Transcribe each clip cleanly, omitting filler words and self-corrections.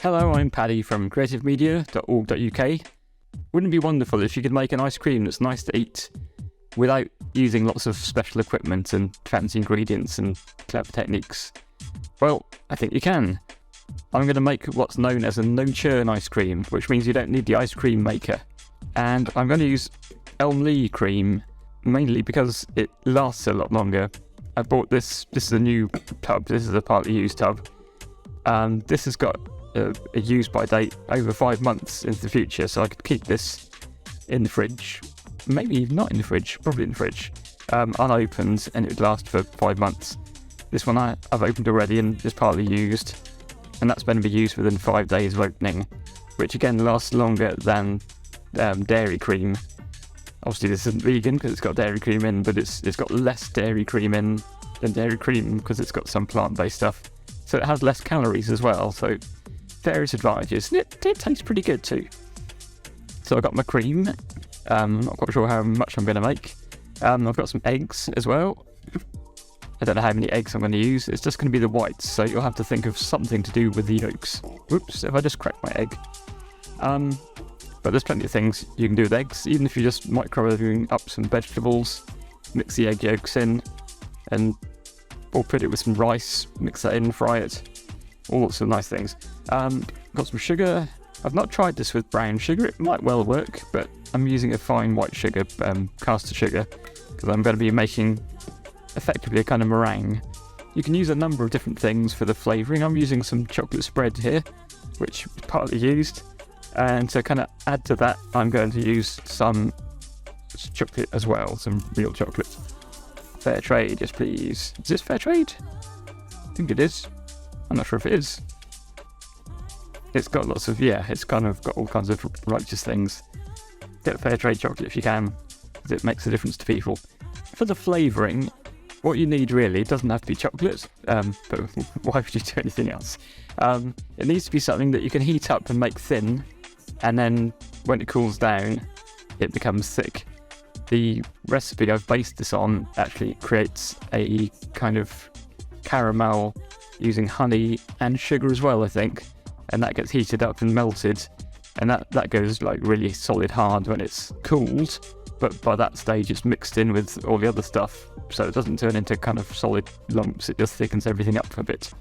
Hello, I'm Paddy from creativemedia.org.uk. Wouldn't it be wonderful if you could make an ice cream that's nice to eat without using lots of special equipment and fancy ingredients and clever techniques? Well, I think you can. I'm going to make what's known as a no-churn ice cream, which means you don't need the ice cream maker. And I'm going to use Elmlea cream, mainly because it lasts a lot longer. I bought this is a new tub, this is a partly used tub. This has got a use-by date over 5 months into the future, so I could keep this in the fridge. Maybe not in the fridge, probably in the fridge, unopened, and it would last for 5 months. This one I've opened already and is partly used, and that's going to be used within 5 days of opening, which again lasts longer than dairy cream. Obviously this isn't vegan because it's got dairy cream in, but it's got less dairy cream in than dairy cream because it's got some plant-based stuff. So it has less calories as well, so various advantages. And it tastes pretty good too. So I've got my cream. I'm not quite sure how much I'm going to make. I've got some eggs as well. I don't know how many eggs I'm going to use. It's just going to be the whites, so you'll have to think of something to do with the yolks. Whoops, if I just crack my egg. But there's plenty of things you can do with eggs, even if you're just microwaving up some vegetables, mix the egg yolks in, or put it with some rice, mix that in, fry it. All sorts of nice things. Got some sugar. I've not tried this with brown sugar. It might well work, but I'm using a fine white sugar, caster sugar, because I'm going to be making effectively a kind of meringue. You can use a number of different things for the flavouring. I'm using some chocolate spread here, which is partly used. And to kind of add to that, I'm going to use some chocolate as well, some real chocolate. Fair trade, yes please. Is this fair trade? I think it is. I'm not sure if it is. It's got lots of, it's kind of got all kinds of righteous things. Get fair trade chocolate if you can, because it makes a difference to people. For the flavouring, what you need really, it doesn't have to be chocolate, but why would you do anything else? It needs to be something that you can heat up and make thin, and then when it cools down, it becomes thick. The recipe I've based this on actually creates a kind of caramel using honey and sugar as well, I think, and that gets heated up and melted, and that goes like really solid hard when it's cooled, but by that stage it's mixed in with all the other stuff, so it doesn't turn into kind of solid lumps, it just thickens everything up a bit.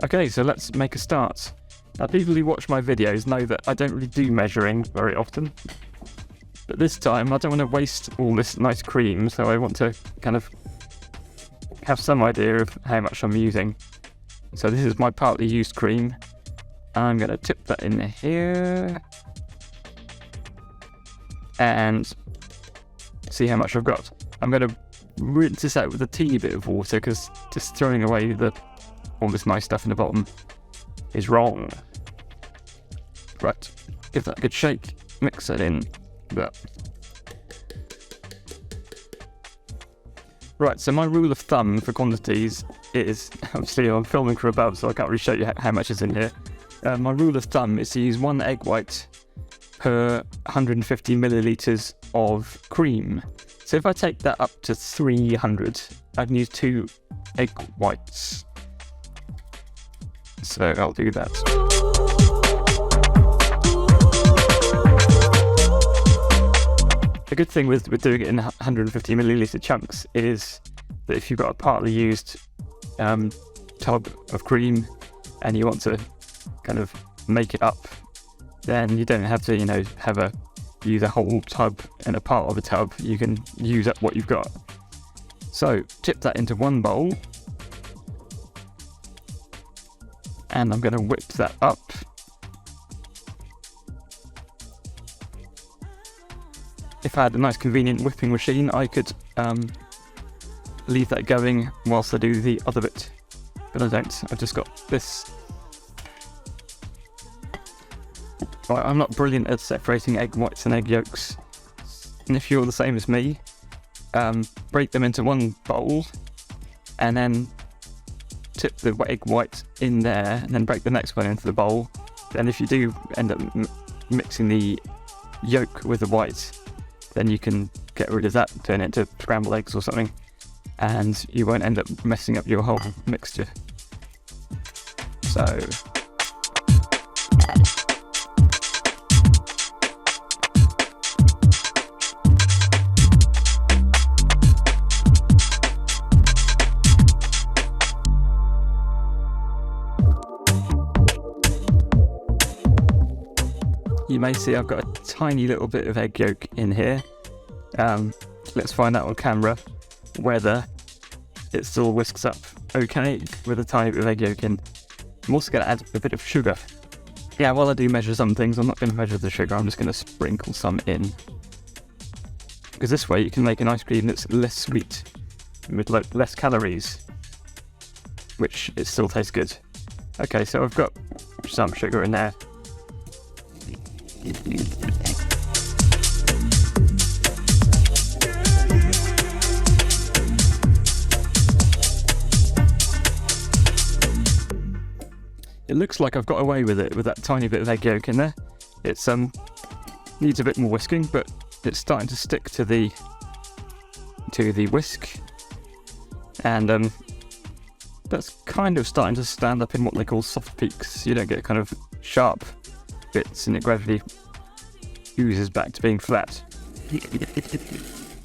Okay, so let's make a start. Now, people who watch my videos know that I don't really do measuring very often, but this time I don't want to waste all this nice cream, so I want to kind of have some idea of how much I'm using. So this is my partly used cream. I'm going to tip that in here and see how much I've got. I'm going to rinse this out with a teeny bit of water because just throwing away all this nice stuff in the bottom is wrong. Right, give that a good shake, mix that in. Right, so my rule of thumb for quantities is, obviously I'm filming from above so I can't really show you how much is in here. My rule of thumb is to use 1 egg white per 150 millilitres of cream. So if I take that up to 300, I can use 2 egg whites. So I'll do that. The good thing with doing it in 150 millilitre chunks is that if you've got a partly used tub of cream and you want to kind of make it up, then you don't have to, use a whole tub and a part of a tub. You can use up what you've got. So tip that into one bowl, and I'm going to whip that up. If I had a nice convenient whipping machine, I could leave that going whilst I do the other bit, but I don't. I've just got this. Right, I'm not brilliant at separating egg whites and egg yolks, and if you're the same as me, break them into one bowl and then tip the egg white in there and then break the next one into the bowl. Then if you do end up mixing the yolk with the white, then you can get rid of that, turn it into scrambled eggs or something, and you won't end up messing up your whole mixture. So you may see I've got a tiny little bit of egg yolk in here. Let's find out on camera whether it still whisks up okay with a tiny bit of egg yolk in. I'm also going to add a bit of sugar. Yeah, while I do measure some things, I'm not going to measure the sugar, I'm just going to sprinkle some in. Because this way you can make an ice cream that's less sweet, with less calories, which it still tastes good. Okay, so I've got some sugar in there. It looks like I've got away with it with that tiny bit of egg yolk in there. It's needs a bit more whisking, but it's starting to stick to the whisk, and that's kind of starting to stand up in what they call soft peaks. You don't get kind of sharp bits, and it gradually oozes back to being flat.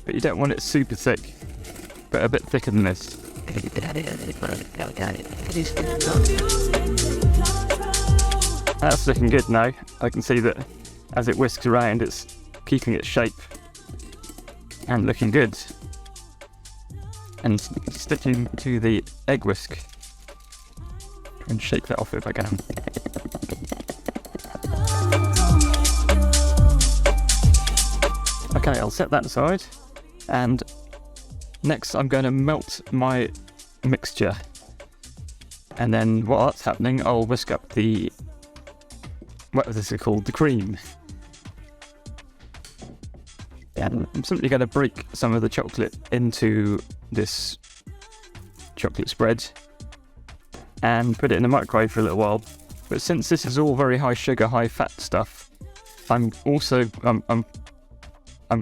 But you don't want it super thick, but a bit thicker than this. That's looking good now. I can see that as it whisks around, it's keeping its shape and looking good. And sticking to the egg whisk. And shake that off if I can. Okay, I'll set that aside. And next I'm going to melt my mixture. And then while that's happening, I'll whisk up the, what is it called, the cream. And I'm simply going to break some of the chocolate into this chocolate spread and put it in the microwave for a little while. But since this is all very high sugar, high fat stuff, I'm going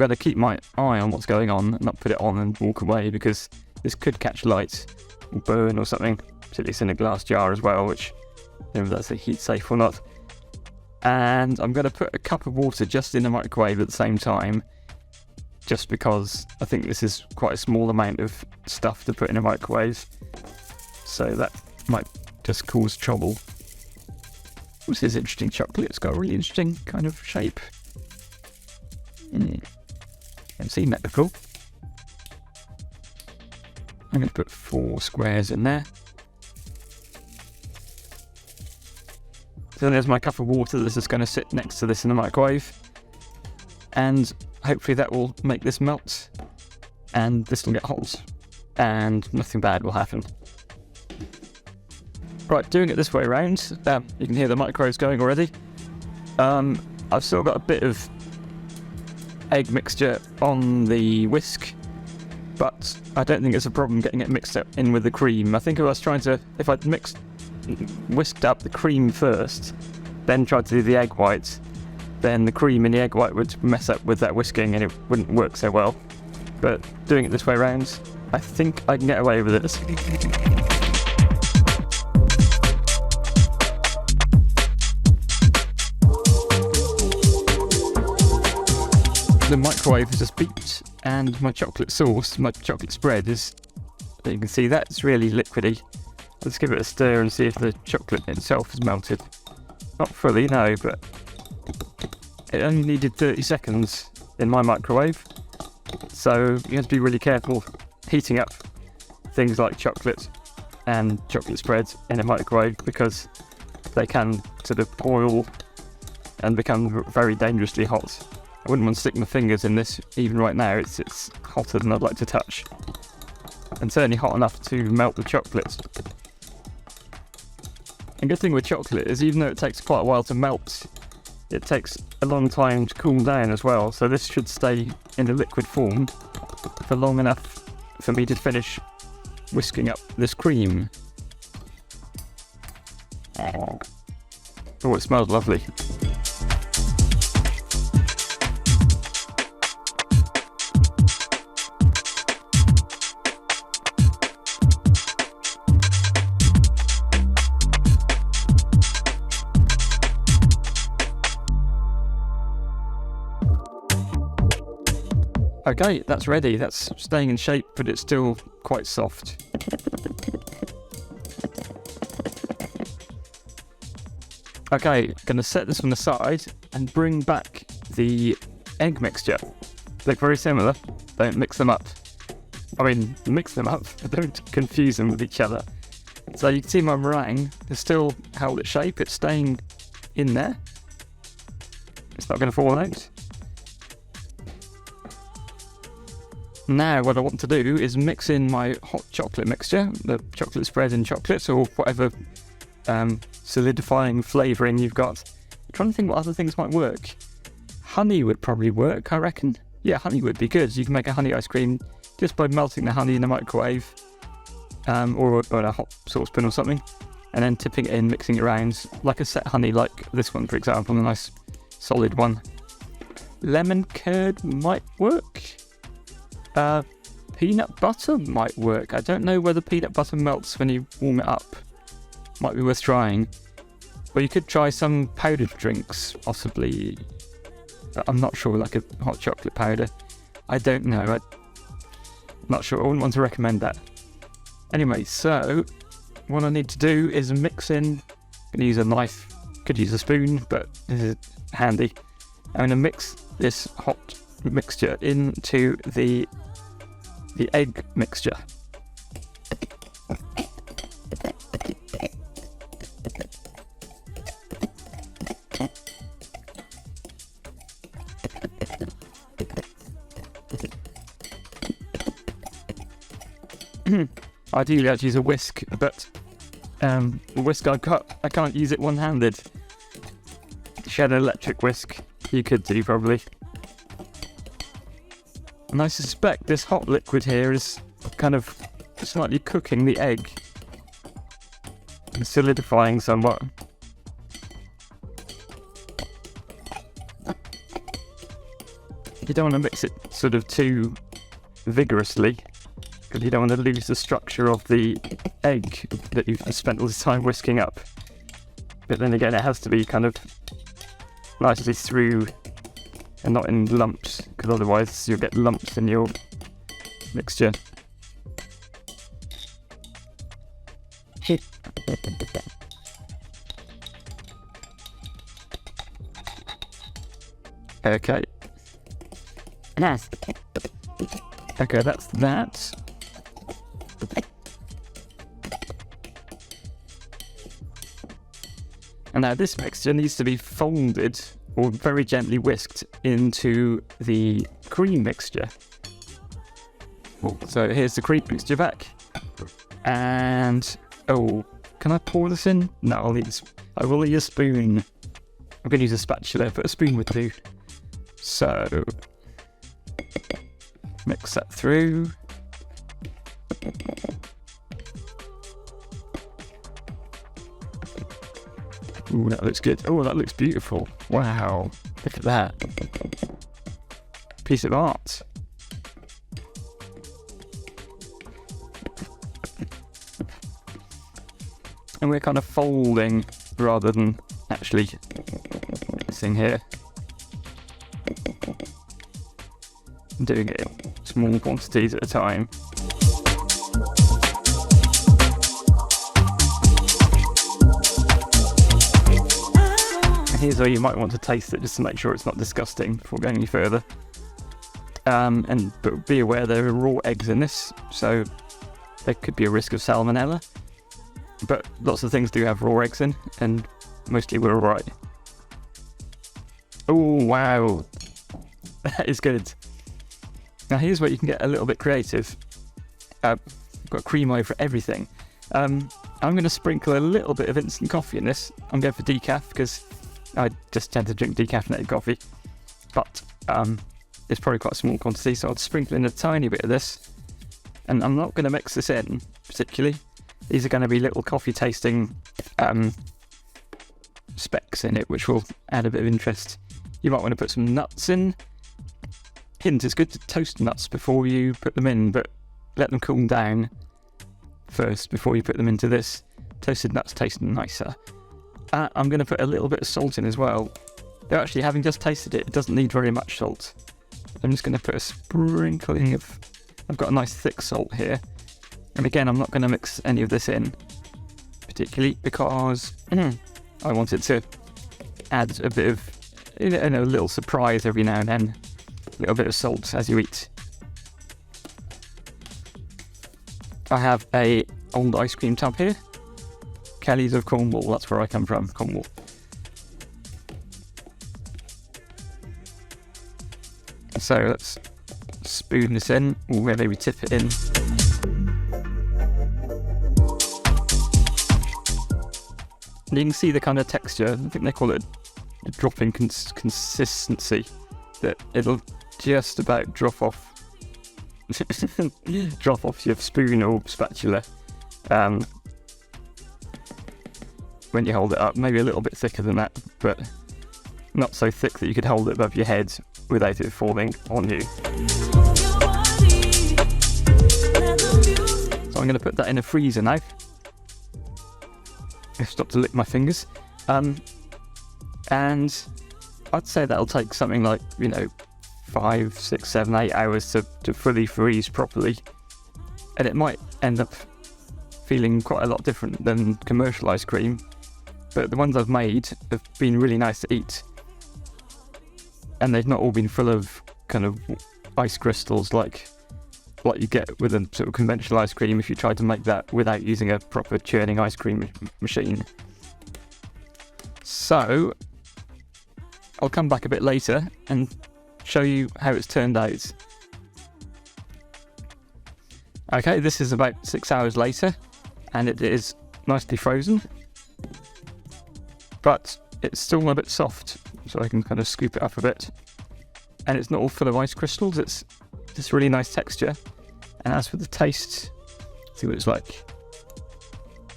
to keep my eye on what's going on and not put it on and walk away, because this could catch light or burn or something. Particularly it's in a glass jar as well, which I don't know if that's heat safe or not. And I'm going to put a cup of water just in the microwave at the same time, just because I think this is quite a small amount of stuff to put in a microwave, so that might just cause trouble. This is interesting chocolate. It's got a really interesting kind of shape. Haven't seen that before. I'm going to put 4 squares in there. So there's my cup of water. This is going to sit next to this in the microwave, and hopefully that will make this melt, and this will get hot, and nothing bad will happen. Right, doing it this way around, you can hear the microwave's going already. I've still got a bit of egg mixture on the whisk, but I don't think it's a problem getting it mixed up in with the cream. I think if I'd whisked up the cream first, then tried to do the egg whites, then the cream in the egg white would mess up with that whisking and it wouldn't work so well. But doing it this way around, I think I can get away with it. The microwave has just beeped, and my chocolate sauce, my chocolate spread is, you can see that's really liquidy. Let's give it a stir and see if the chocolate itself is melted. Not fully, no, but it only needed 30 seconds in my microwave, so you have to be really careful heating up things like chocolate and chocolate spreads in a microwave, because they can sort of boil and become very dangerously hot. I wouldn't want to stick my fingers in this even right now. It's hotter than I'd like to touch, and certainly hot enough to melt the chocolate. And good thing with chocolate is, even though it takes quite a while to melt, it takes a long time to cool down as well, so this should stay in a liquid form for long enough for me to finish whisking up this cream. Oh, it smells lovely. Okay, that's ready. That's staying in shape, but it's still quite soft. Okay, gonna set this on the side and bring back the egg mixture. Look very similar. Don't mix them up. I mean, mix them up, but don't confuse them with each other. So you can see my meringue has still held its shape. It's staying in there. It's not going to fall out. Now what I want to do is mix in my hot chocolate mixture, the chocolate spread and chocolate, or whatever solidifying flavouring you've got. I'm trying to think what other things might work. Honey would probably work, I reckon. Yeah, honey would be good. You can make a honey ice cream just by melting the honey in the microwave, or a hot saucepan or something, and then tipping it in, mixing it around, like a set honey, like this one, for example, a nice solid one. Lemon curd might work. Peanut butter might work. I don't know whether peanut butter melts when you warm it up. Might be worth trying. Or you could try some powdered drinks, possibly. I'm not sure, like a hot chocolate powder. I don't know. I'm not sure. I wouldn't want to recommend that. Anyway, so what I need to do is mix in. I'm going to use a knife. Could use a spoon, but this is handy. I'm going to mix this hot mixture into the egg mixture. Ideally I'd use a whisk, but the whisk I've got, I can't use it one-handed. If you had an electric whisk, you could do probably. And I suspect this hot liquid here is kind of slightly cooking the egg and solidifying somewhat. You don't want to mix it sort of too vigorously, because you don't want to lose the structure of the egg that you've spent all this time whisking up. But then again, it has to be kind of nicely through and not in lumps, because otherwise you'll get lumps in your mixture. Okay. Nice. Okay, that's that. And now this mixture needs to be folded or very gently whisked into the cream mixture. So here's the cream mixture back. And, oh, can I pour this in? No, I will need a spoon. I'm going to use a spatula, but a spoon would do. So, mix that through. Ooh, that looks good. Oh, that looks beautiful. Wow, look at that. Piece of art. And we're kind of folding rather than actually mixing here. I'm doing it in small quantities at a time. Here's where you might want to taste it just to make sure it's not disgusting before going any further. But be aware there are raw eggs in this, so there could be a risk of salmonella. But lots of things do have raw eggs in, and mostly we're alright. Oh wow, that is good. Now here's where you can get a little bit creative. I've got cream over everything. I'm going to sprinkle a little bit of instant coffee in this. I'm going for decaf because I just tend to drink decaffeinated coffee, but it's probably quite a small quantity, so I'll sprinkle in a tiny bit of this. And I'm not going to mix this in particularly. These are going to be little coffee tasting specks in it, which will add a bit of interest. You might want to put some nuts in. Hint, it's good to toast nuts before you put them in, but let them cool down first before you put them into this. Toasted nuts taste nicer. I'm going to put a little bit of salt in as well. Though actually, having just tasted it, it doesn't need very much salt. I'm just going to put a sprinkling of... I've got a nice thick salt here. And again, I'm not going to mix any of this in, particularly because I want it to add a bit of, a little surprise every now and then. A little bit of salt as you eat. I have a old ice cream tub here. Kelly's of Cornwall, that's where I come from, Cornwall. So let's spoon this in, or maybe tip it in. And you can see the kind of texture, I think they call it a dropping consistency, that it'll just about drop off your spoon or spatula when you hold it up. Maybe a little bit thicker than that, but not so thick that you could hold it above your head without it falling on you. So I'm going to put that in a freezer now. I stop to lick my fingers. And I'd say that'll take something like, 5, 6, 7, 8 hours to fully freeze properly. And it might end up feeling quite a lot different than commercial ice cream. But the ones I've made have been really nice to eat. And they've not all been full of kind of ice crystals like you get with a sort of conventional ice cream if you try to make that without using a proper churning ice cream machine. So I'll come back a bit later and show you how it's turned out. Okay, this is about 6 hours later and it is nicely frozen, but it's still a bit soft, so I can kind of scoop it up a bit. And it's not all full of ice crystals, it's this really nice texture. And as for the taste, see what it's like.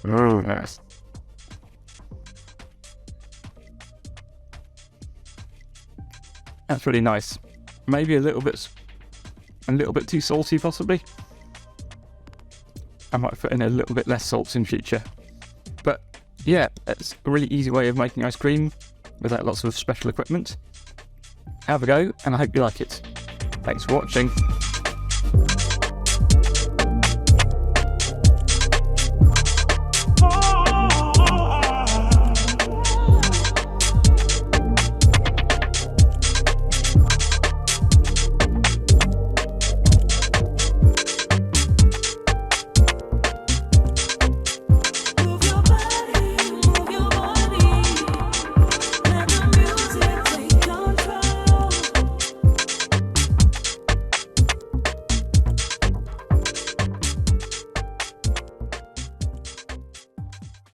Yes. That's really nice. Maybe a little bit too salty, possibly. I might put in a little bit less salt in future. But yeah, it's a really easy way of making ice cream without lots of special equipment. Have a go, and I hope you like it. Thanks for watching.